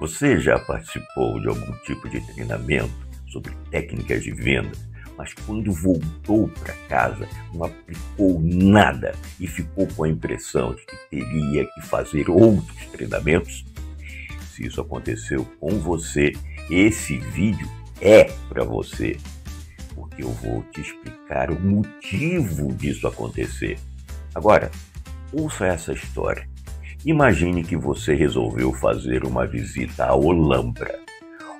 Você já participou de algum tipo de treinamento sobre técnicas de venda, mas quando voltou para casa não aplicou nada e ficou com a impressão de que teria que fazer outros treinamentos? Se isso aconteceu com você, esse vídeo é para você, porque eu vou te explicar o motivo disso acontecer. Agora, ouça essa história. Imagine que você resolveu fazer uma visita a Olambra.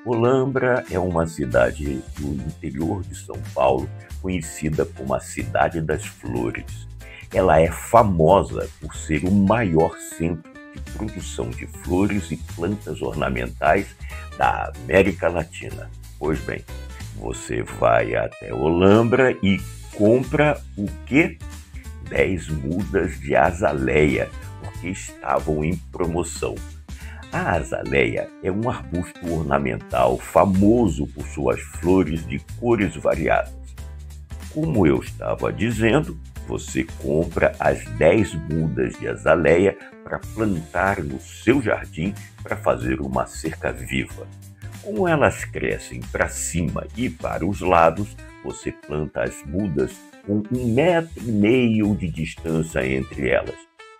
Olambra é uma cidade do interior de São Paulo, conhecida como a Cidade das Flores. Ela é famosa por ser o maior centro de produção de flores e plantas ornamentais da América Latina. Pois bem, você vai até Olambra e compra o quê? 10 mudas de azaleia, porque estavam em promoção. A azaleia é um arbusto ornamental famoso por suas flores de cores variadas. Como eu estava dizendo, você compra as 10 mudas de azaleia para plantar no seu jardim para fazer uma cerca viva. Como elas crescem para cima e para os lados, você planta as mudas com 1,5 metro de distância entre elas.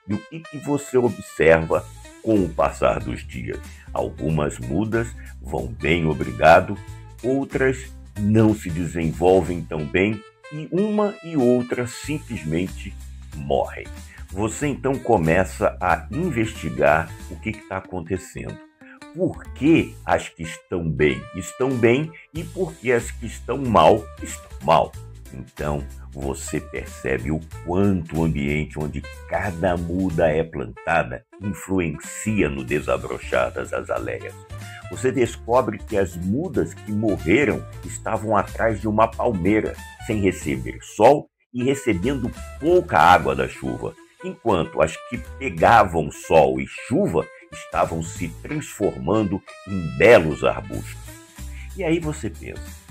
E o que você observa com o passar dos dias? Algumas mudas vão bem, obrigado, outras não se desenvolvem tão bem e uma e outra simplesmente morrem. Você então começa a investigar o que está acontecendo. Por que as que estão bem e por que as que estão mal. Então, você percebe o quanto o ambiente onde cada muda é plantada influencia no desabrochar das azaleias. Você descobre que as mudas que morreram estavam atrás de uma palmeira, sem receber sol e recebendo pouca água da chuva, enquanto as que pegavam sol e chuva estavam se transformando em belos arbustos. E aí você pensa,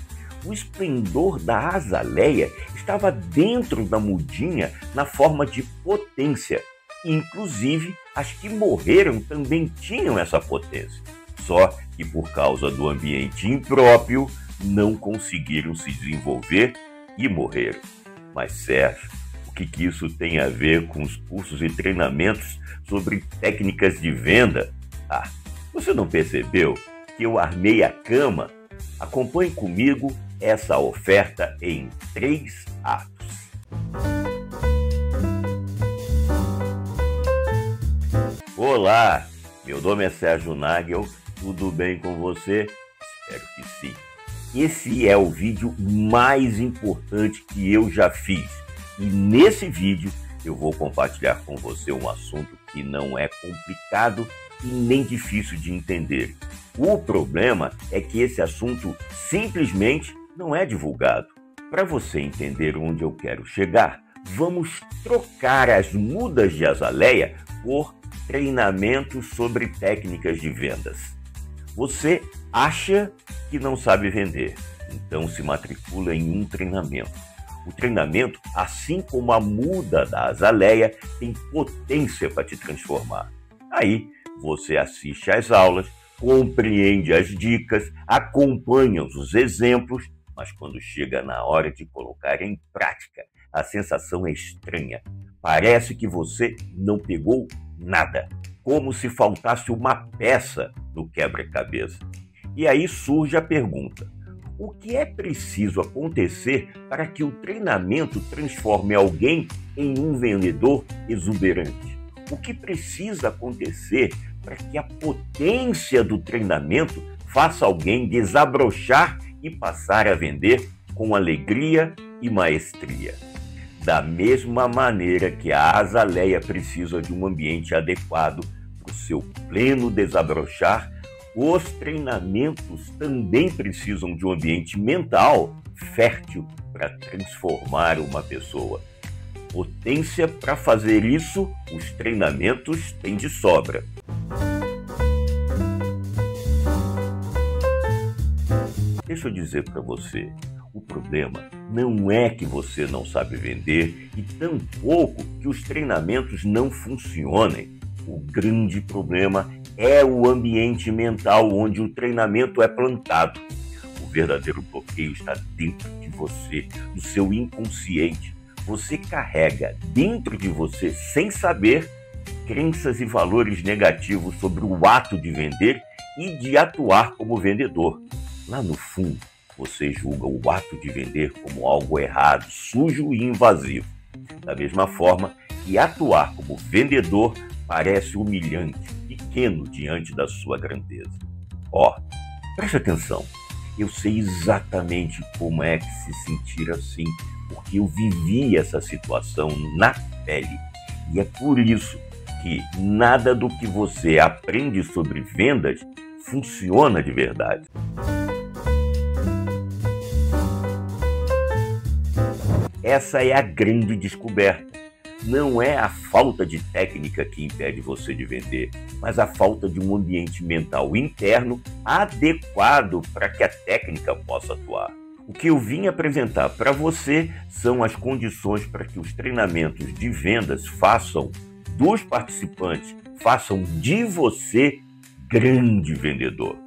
o esplendor da azaleia estava dentro da mudinha na forma de potência. Inclusive, as que morreram também tinham essa potência. Só que por causa do ambiente impróprio, não conseguiram se desenvolver e morreram. Mas Sérgio, o que isso tem a ver com os cursos e treinamentos sobre técnicas de venda? Você não percebeu que eu armei a cama? Acompanhe comigo essa oferta em 3 atos. Olá, meu nome é Sérgio Nagel, tudo bem com você? Espero que sim. Esse é o vídeo mais importante que eu já fiz e nesse vídeo eu vou compartilhar com você um assunto que não é complicado e nem difícil de entender. O problema é que esse assunto simplesmente não é divulgado. Para você entender onde eu quero chegar, vamos trocar as mudas de azaleia por treinamentos sobre técnicas de vendas. Você acha que não sabe vender, então se matricula em um treinamento. O treinamento, assim como a muda da azaleia, tem potência para te transformar. Aí você assiste às aulas, compreende as dicas, acompanha os exemplos, mas quando chega na hora de colocar em prática, a sensação é estranha. Parece que você não pegou nada, como se faltasse uma peça no quebra-cabeça. E aí surge a pergunta: o que é preciso acontecer para que o treinamento transforme alguém em um vendedor exuberante? O que precisa acontecer para que a potência do treinamento faça alguém desabrochar e passar a vender com alegria e maestria? Da mesma maneira que a azaleia precisa de um ambiente adequado para o seu pleno desabrochar, os treinamentos também precisam de um ambiente mental fértil para transformar uma pessoa. Potência para fazer isso, os treinamentos têm de sobra. Deixa eu dizer para você, o problema não é que você não sabe vender e tampouco que os treinamentos não funcionem. O grande problema é o ambiente mental onde o treinamento é plantado. O verdadeiro bloqueio está dentro de você, no seu inconsciente. Você carrega dentro de você, sem saber, crenças e valores negativos sobre o ato de vender e de atuar como vendedor. Lá no fundo, você julga o ato de vender como algo errado, sujo e invasivo. Da mesma forma que atuar como vendedor parece humilhante, pequeno diante da sua grandeza. Preste atenção. Eu sei exatamente como é que se sentir assim, porque eu vivi essa situação na pele. E é por isso que nada do que você aprende sobre vendas funciona de verdade. Essa é a grande descoberta. Não é a falta de técnica que impede você de vender, mas a falta de um ambiente mental interno adequado para que a técnica possa atuar. O que eu vim apresentar para você são as condições para que os treinamentos de vendas façam dos participantes, façam de você grande vendedor.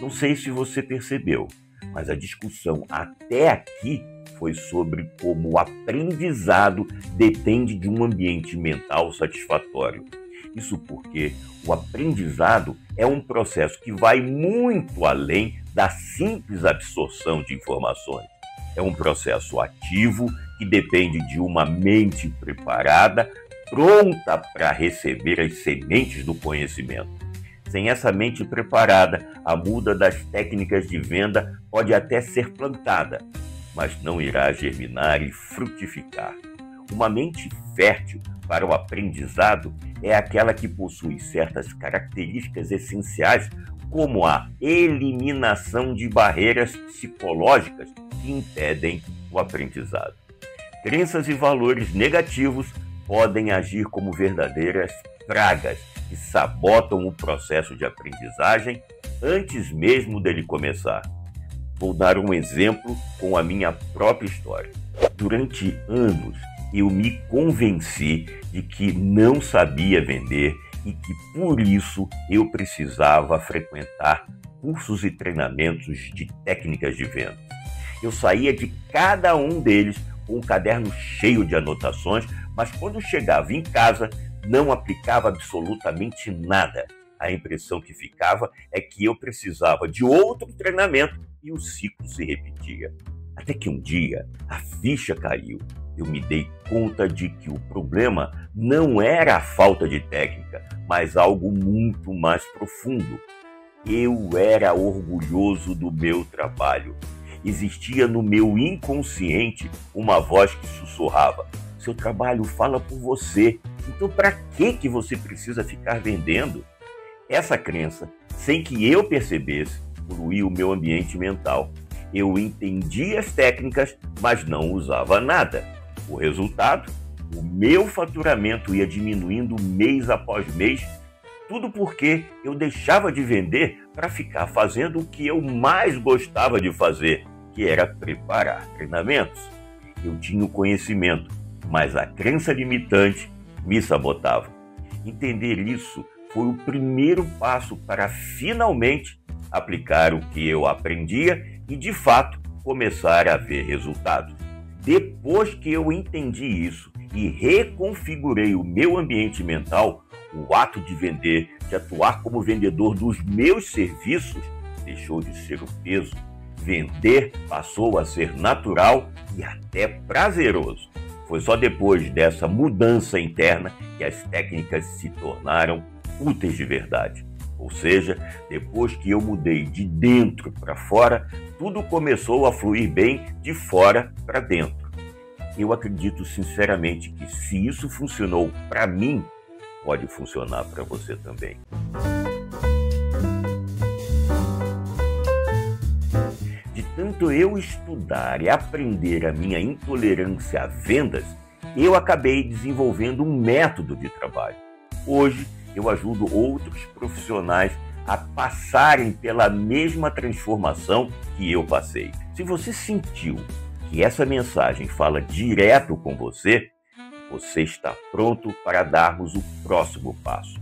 Não sei se você percebeu, mas a discussão até aqui foi sobre como o aprendizado depende de um ambiente mental satisfatório. Isso porque o aprendizado é um processo que vai muito além da simples absorção de informações. É um processo ativo que depende de uma mente preparada, pronta para receber as sementes do conhecimento. Sem essa mente preparada, a muda das técnicas de venda pode até ser plantada, mas não irá germinar e frutificar. Uma mente fértil para o aprendizado é aquela que possui certas características essenciais, como a eliminação de barreiras psicológicas que impedem o aprendizado. Crenças e valores negativos podem agir como verdadeiras pragas que sabotam o processo de aprendizagem antes mesmo dele começar. Vou dar um exemplo com a minha própria história. Durante anos, eu me convenci de que não sabia vender e que, por isso, eu precisava frequentar cursos e treinamentos de técnicas de venda. Eu saía de cada um deles com um caderno cheio de anotações, mas quando chegava em casa, não aplicava absolutamente nada. A impressão que ficava é que eu precisava de outro treinamento e o ciclo se repetia. Até que um dia a ficha caiu. Eu me dei conta de que o problema não era a falta de técnica, mas algo muito mais profundo. Eu era orgulhoso do meu trabalho. Existia no meu inconsciente uma voz que sussurrava: seu trabalho fala por você, então para que você precisa ficar vendendo? Essa crença, sem que eu percebesse, poluía o meu ambiente mental. Eu entendia as técnicas, mas não usava nada. O resultado? O meu faturamento ia diminuindo mês após mês, tudo porque eu deixava de vender para ficar fazendo o que eu mais gostava de fazer, que era preparar treinamentos. Eu tinha o conhecimento, mas a crença limitante me sabotava. Entender isso foi o primeiro passo para finalmente aplicar o que eu aprendia e, de fato, começar a ver resultados. Depois que eu entendi isso e reconfigurei o meu ambiente mental, o ato de vender, de atuar como vendedor dos meus serviços, deixou de ser o peso. Vender passou a ser natural e até prazeroso. Foi só depois dessa mudança interna que as técnicas se tornaram úteis de verdade. Ou seja, depois que eu mudei de dentro para fora, tudo começou a fluir bem de fora para dentro. Eu acredito sinceramente que se isso funcionou para mim, pode funcionar para você também. De tanto eu estudar e aprender a minha intolerância a vendas, eu acabei desenvolvendo um método de trabalho. Hoje, eu ajudo outros profissionais a passarem pela mesma transformação que eu passei. Se você sentiu que essa mensagem fala direto com você, você está pronto para darmos o próximo passo.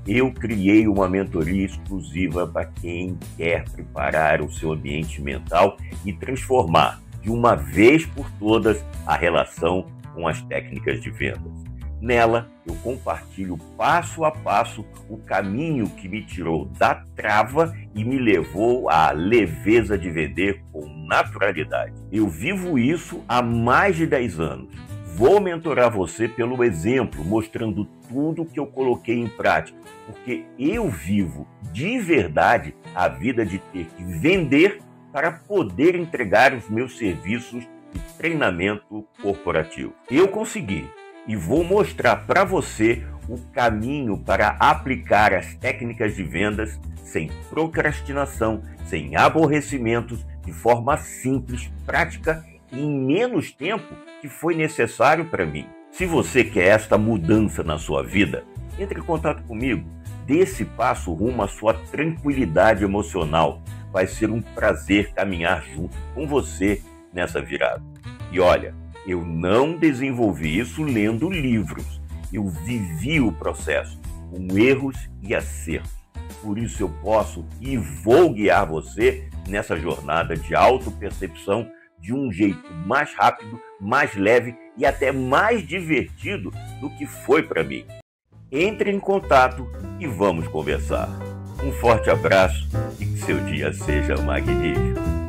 eu criei uma mentoria exclusiva para quem quer preparar o seu ambiente mental e transformar, de uma vez por todas, a relação com as técnicas de vendas. Nela, eu compartilho passo a passo o caminho que me tirou da trava e me levou à leveza de vender com naturalidade. Eu vivo isso há mais de 10 anos. Vou mentorar você pelo exemplo, mostrando tudo que eu coloquei em prática, porque eu vivo de verdade a vida de ter que vender para poder entregar os meus serviços de treinamento corporativo. Eu consegui. E vou mostrar para você o caminho para aplicar as técnicas de vendas sem procrastinação, sem aborrecimentos, de forma simples, prática e em menos tempo que foi necessário para mim. Se você quer esta mudança na sua vida, entre em contato comigo, dê esse passo rumo à sua tranquilidade emocional. Vai ser um prazer caminhar junto com você nessa virada. E olha, eu não desenvolvi isso lendo livros. Eu vivi o processo, com erros e acertos. Por isso eu posso e vou guiar você nessa jornada de autopercepção de um jeito mais rápido, mais leve e até mais divertido do que foi para mim. Entre em contato e vamos conversar. Um forte abraço e que seu dia seja magnífico.